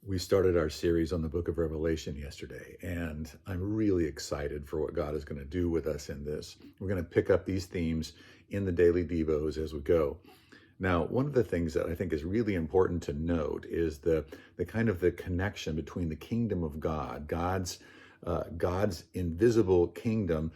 We started our series on the book of Revelation yesterday, and I'm really excited for what God is going to do with us in this. We're going to pick up these themes in the daily Devos as we go. Now, one of the things that I think is really important to note is the kind of the connection between the kingdom of God, God's invisible kingdom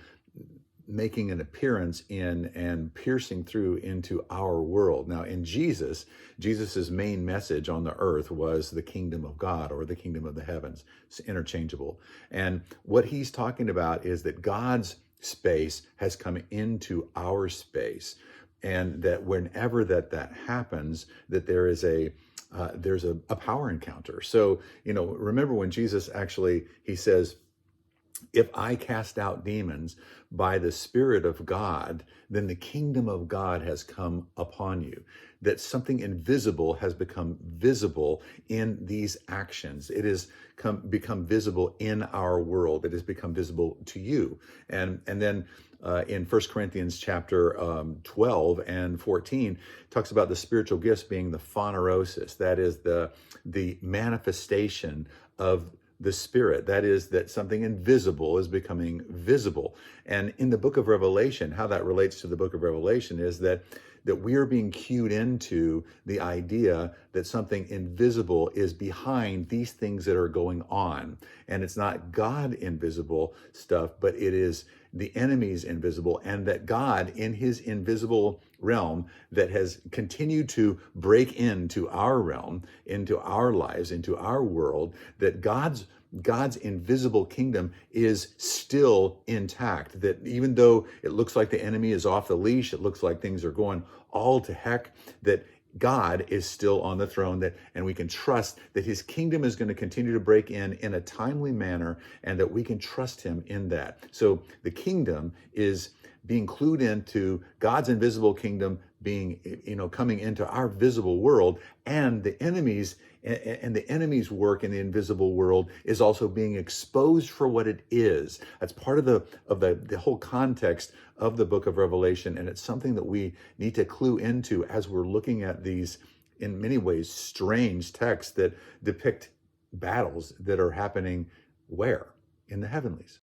making an appearance in and piercing through into our world. Now, in Jesus's main message on the earth was the kingdom of God or the kingdom of the heavens. It's interchangeable. And what he's talking about is that God's space has come into our space, and that whenever that happens, that there's a power encounter. So, remember when Jesus actually, he says, if I cast out demons by the Spirit of God, then the kingdom of God has come upon you. That something invisible has become visible in these actions. It has become visible in our world. It has become visible to you. And then in 1 Corinthians chapter 12 and 14, talks about the spiritual gifts being the phanerosis. That is the manifestation of the Spirit. That is, that something invisible is becoming visible. And in the book of Revelation, how that relates to the book of Revelation is that we are being cued into the idea that something invisible is behind these things that are going on. And it's not God invisible stuff, but it is the enemy's invisible, and that God in his invisible realm that has continued to break into our realm, into our lives, into our world, that God's invisible kingdom is still intact. That even though it looks like the enemy is off the leash, it looks like things are going all to heck, that God is still on the throne, and we can trust that his kingdom is going to continue to break in a timely manner, and that we can trust him in that. So the kingdom is being clued into God's invisible kingdom being, coming into our visible world, and the enemy's work in the invisible world is also being exposed for what it is. That's part of the whole context of the book of Revelation, and it's something that we need to clue into as we're looking at these, in many ways, strange texts that depict battles that are happening where? In the heavenlies.